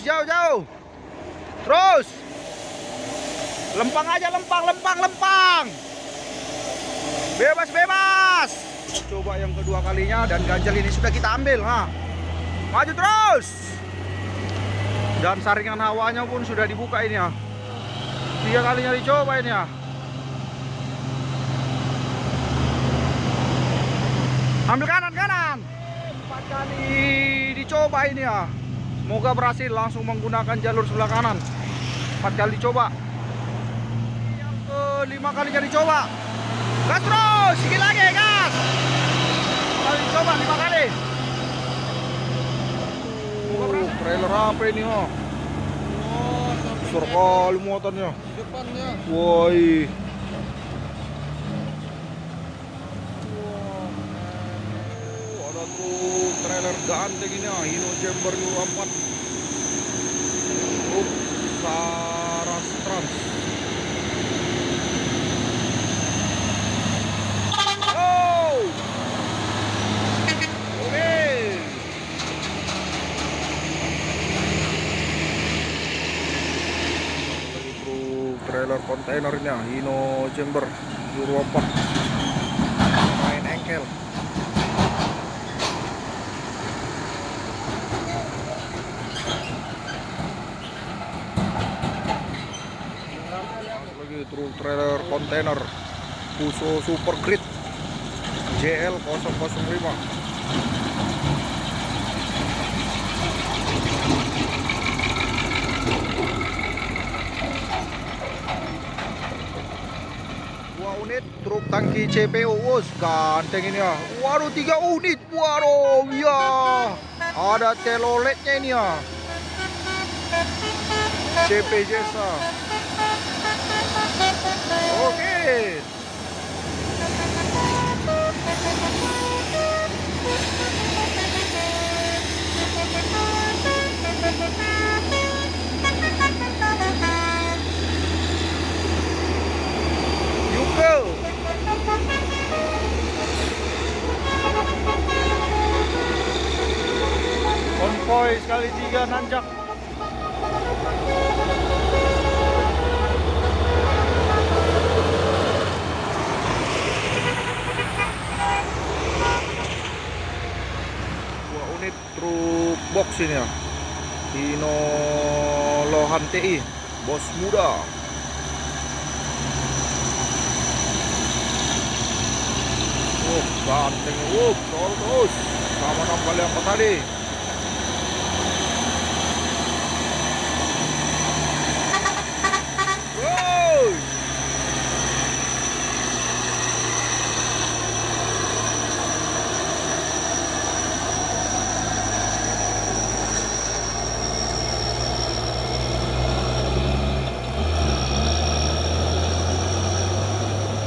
jauh. Terus. Lempang aja, lempang. Bebas. Coba yang kedua kalinya dan ganjal ini sudah kita ambil, ha. Maju terus. Dan saringan hawanya pun sudah dibuka ini, ya. 3 kalinya dicoba ini, ya. Ambil kanan. 4 kali dicoba ini, ya. Semoga berhasil langsung menggunakan jalur sebelah kanan. 4 kali dicoba. Yang ke-5 kalinya dicoba. Gas terus, sedikit lagi, gas. Kali dicoba 5 kali. Trailer apa ini, oh? Besar kali muatannya. Depannya. Woi. Ada truk trailer ganteng ini, Hino Chamber Euro 4. Truk Saras Trans. Oh. Oke. Truk trailer kontainernya Hino Chamber Euro 4. Main engkel. Truk trailer kontainer Fuso Super Grid JL 005. Dua unit truk tangki CPO, ganteng ini, ya. Waduh, 3 unit, waduh, ya. Ada teloletnya ini, ya. CP Jasa. Oke. Yuko. Konvoy sekali 3 nanjak. Truk box ini, ya. Hino Lohan TI bos muda. Ganteng, terus sama 6 kali 4 kali.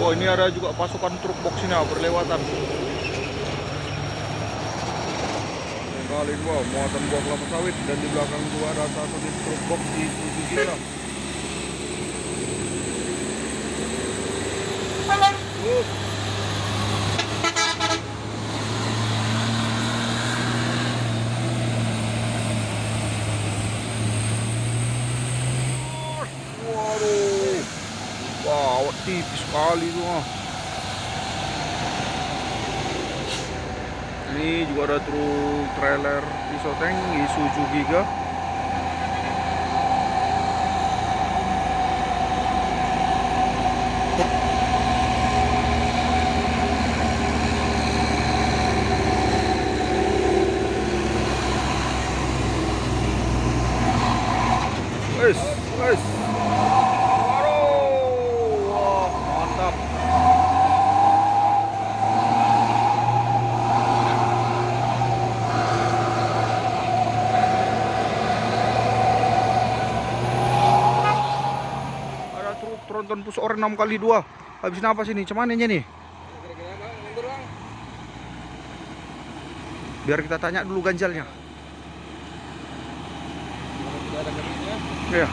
Oh, ini ada juga pasukan truk box ini, berlewatan. Kali dua muatan buah kelapa sawit, dan di belakang gua ada satu unit truk box di Suzuki Gira. Waduh, wow, tipis sekali tuh. Ini juga ada truk trailer Isoteng Isuzu Giga. Wes. Waduh, wah, mantap. Tronton pus orang 6x2. Habis napas ini, cuman ini nih. Biar kita tanya dulu ganjalnya. Iya.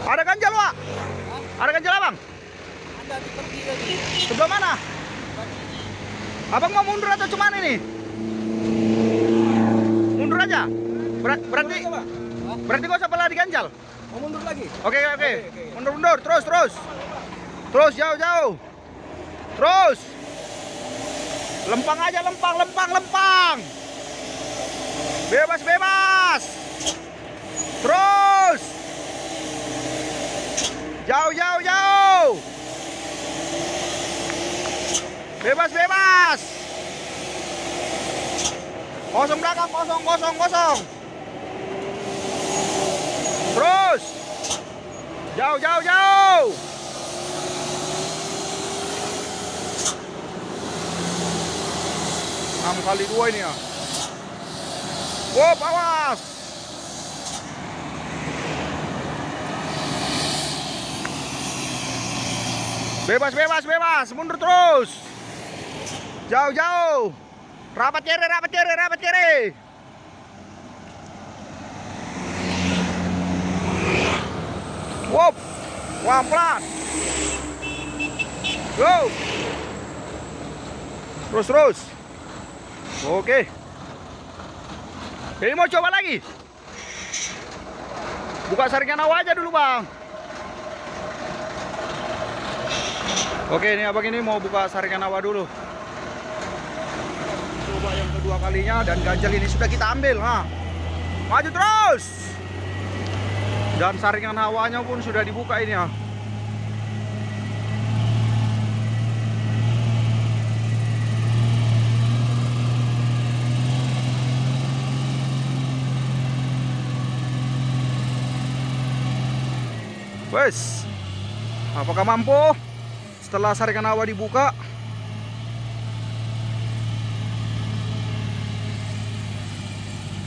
Ada ganjal, Pak? Ada ganjal, Abang? Ada di tepi tadi. Sebelah mana? Abang mau mundur atau cuman ini? Berarti berarti kau sebelah diganjal. Mau mundur lagi? Oke. Oke. Mundur. Terus. Terus jauh. Terus. Lempang aja, lempang. Bebas. Terus. Jauh. Bebas. Kosong belakang, kosong. Terus. Jauh. 6x2 ini ya. Wop, awas. Bebas. Mundur terus. Jauh. Rapat kiri. Wop. Pelan. Go. Terus. Oke. Ini mau coba lagi. Buka saringan awal aja dulu, Bang. Oke, ini Abang ini mau buka saringan awal dulu. Coba yang kedua kalinya dan ganjal ini sudah kita ambil, Maju terus. Dan saringan hawanya pun sudah dibuka ini ya. Wes, apakah mampu setelah saringan hawa dibuka?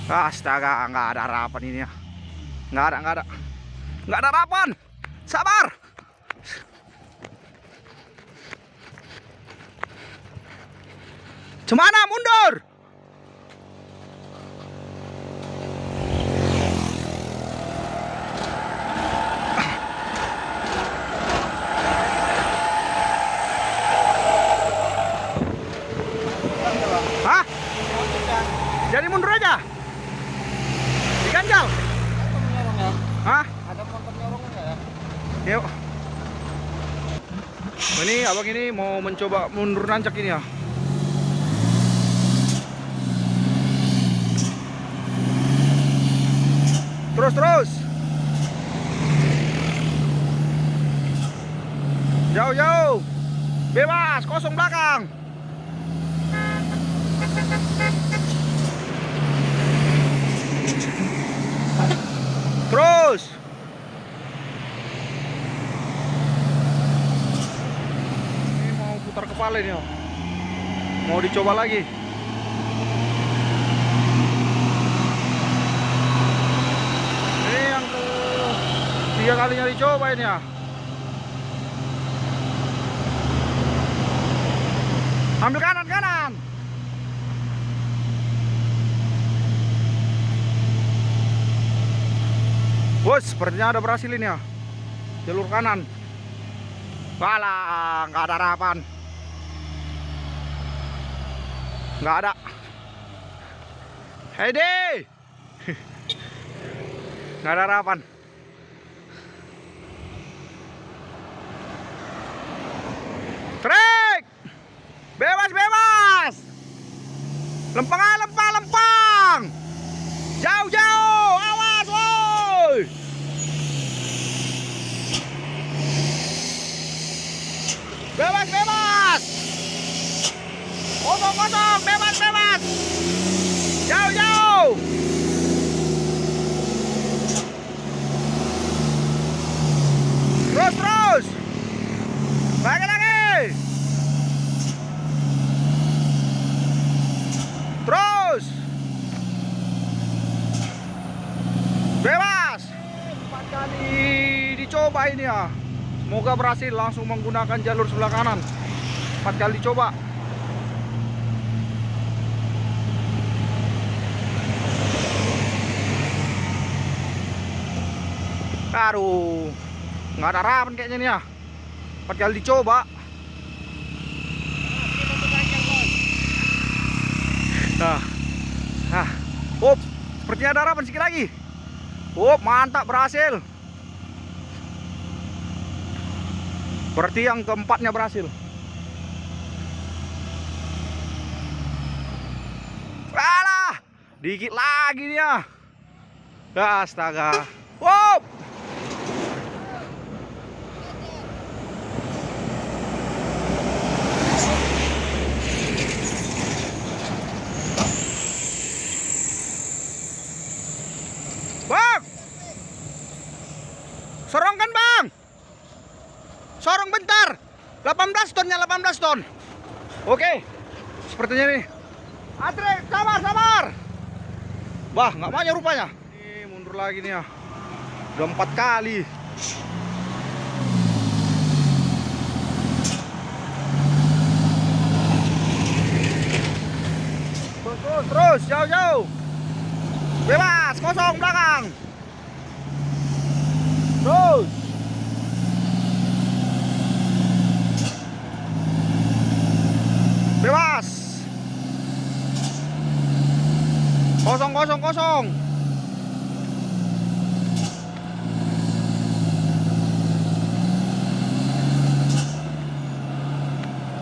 Astaga, nggak ada harapan ini ya. Nggak ada harapan. Sabar. Cemana mundur? Hah? Jadi mundur aja. Diganjal. Hah? Ada motor nyorongnya nggak ya? Yuk. Ini Abang ini mau mencoba mundur nancak ini ya. Terus. Jauh. Bebas, kosong belakang. Terus. Ini mau putar kepala ini, mau dicoba lagi. Ini yang ketiga kalinya dicoba ini ya. Ambil kanan. Bos, sepertinya ada berhasil ini ya. Jalur kanan. Walah, nggak ada harapan. Nggak ada. Hede. Nggak ada harapan. Trek. Bebas. Lempang. Jauh. Awas, woi. Bebas. Kosong. Bebas. Jauh. Terus. Lagi. Terus. Bebas. 4 kali dicoba ini ya. Semoga berhasil langsung menggunakan jalur sebelah kanan. 4 kali coba. Aduh, nggak ada harapan kayaknya nih ya. 4 kali dicoba. Nah, Sepertinya ada harapan sedikit lagi. Oh, mantap, berhasil. Berarti yang keempatnya berhasil. Alah, dikit lagi dia. Astaga. Wow. Bang, sorongkan bang. Sorong bentar. 18 tonnya, 18 ton. Oke, sepertinya nih. Andre, sabar, sabar. Wah, nggak maunya rupanya. Ini mundur lagi nih ya. Udah 4 kali. Terus, jauh-jauh. Bebas, kosong belakang. Terus. Bebas. Kosong, kosong, kosong.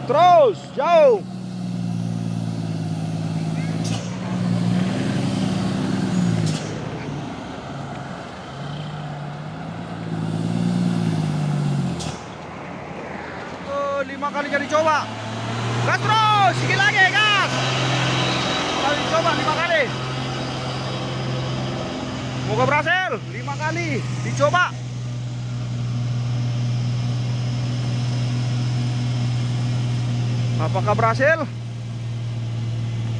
Terus, jauh. Oh, 5 kali jadi coba. Gas terus, sedikit lagi, gas. Kali coba 5 kali. Semoga berhasil. 5 kali dicoba. Apakah berhasil?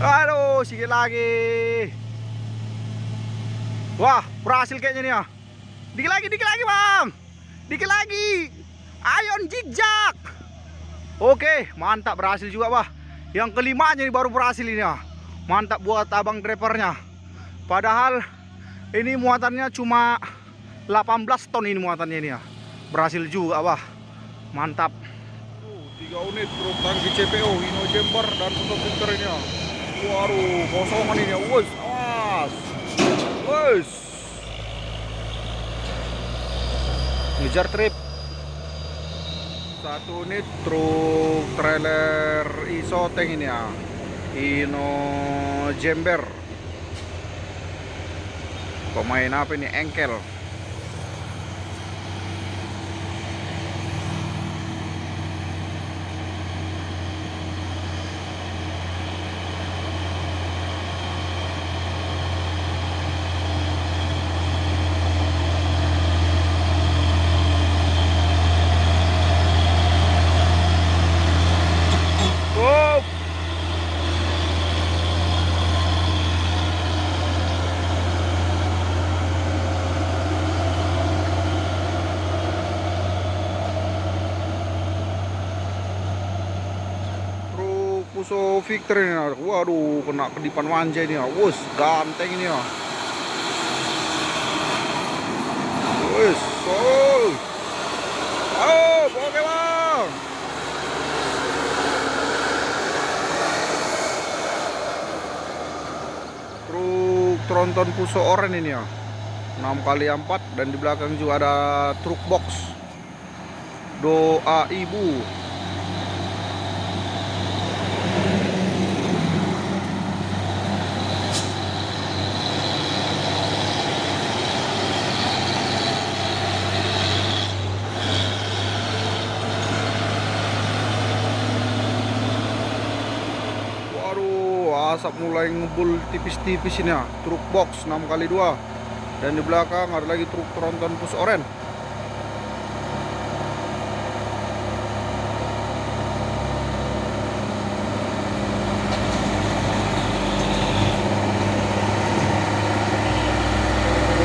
Aduh, sedikit lagi. Wah, berhasil kayaknya nih ya. Dikit lagi bang. Dikit lagi. Ion zigzag. Oke, mantap, berhasil juga bah. Yang kelimanya ini baru berhasil ini ya. Mantap buat abang drivernya. Padahal ini muatannya cuma 18 ton ini muatannya ini ya. Berhasil juga bah. Mantap. 3 unit truk tangki CPO Hino Jember dan untuk filter ini ya. Waduh, kosongan ini ya. Wes, awas. Wes. Ngejar trip. 1 unit truk trailer isoteng ini ya. Hino Jember. Pemain apa ini? Engkel. Puso Victor ini ya. Waduh, kena kedipan manja ini ya. Wus, ganteng ini ya. Wus, oh. Oh, oke bang. Truk tronton Puso Oren ini ya. 6x4 dan di belakang juga ada truk box. Doa ibu. Asap mulai ngebul tipis-tipis ini ya. Truk box 6x2 dan di belakang ada lagi truk tronton Puso Oren.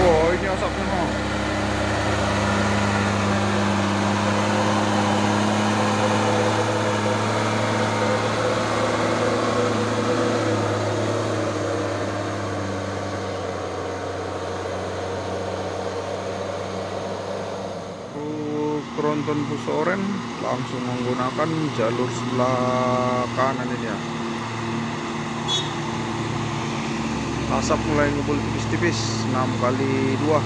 Oh, ini asapnya mah. Tronton Puso Oren langsung menggunakan jalur sebelah kanan ini ya. Asap mulai ngumpul tipis-tipis 6 kali 2.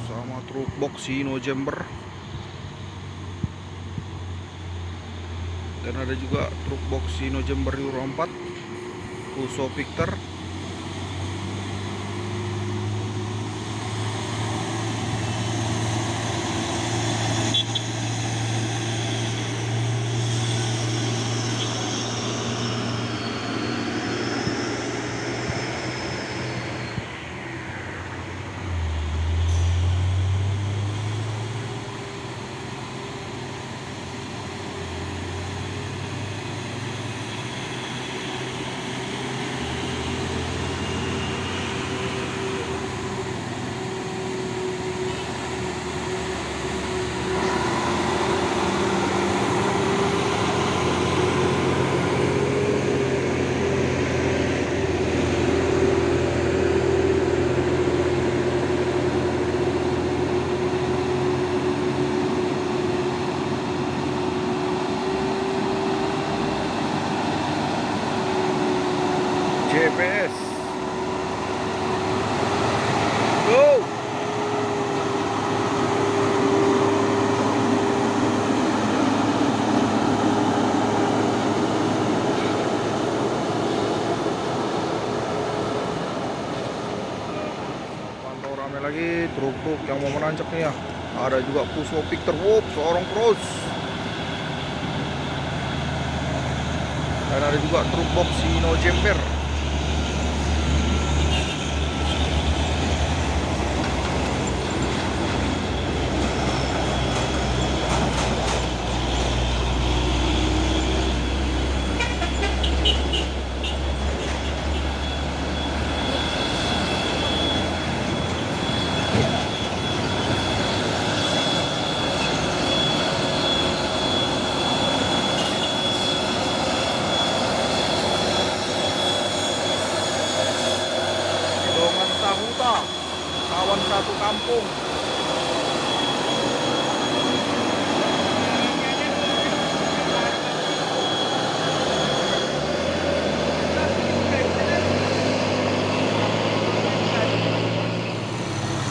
Sama truk box Hino Jember, dan ada juga truk box Hino Jember Euro 4 Puso Victor. JPS go. Pantau rame lagi truk-truk yang mau menancap nih ya. Ada juga Puso Victor, seorang cross. Dan ada juga truk box Hino Jember. Dongan Sahuta, kawan satu kampung.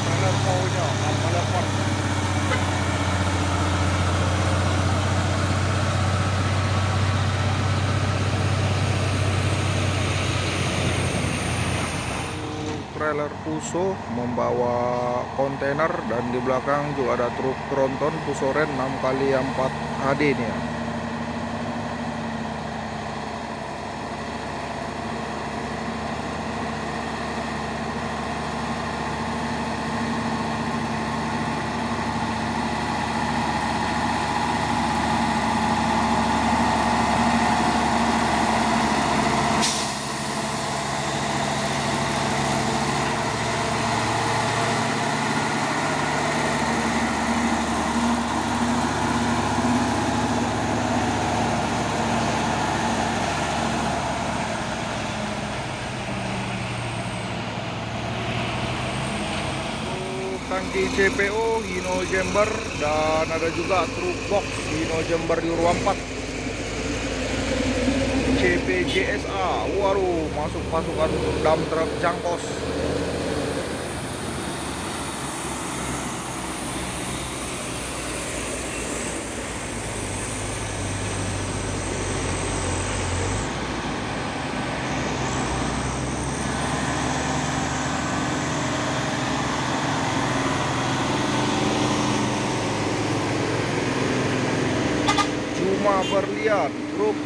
Telepon, telepon. Trailer Puso membawa kontainer, dan di belakang juga ada truk tronton Puso Ren 6x4 HD nih ya. Tangki CPO Hino Jember, dan ada juga truk box Hino Jember Euro 4 CPJSA. Waduh, masuk pasukan dump truk jangkos. Cuma berlian truk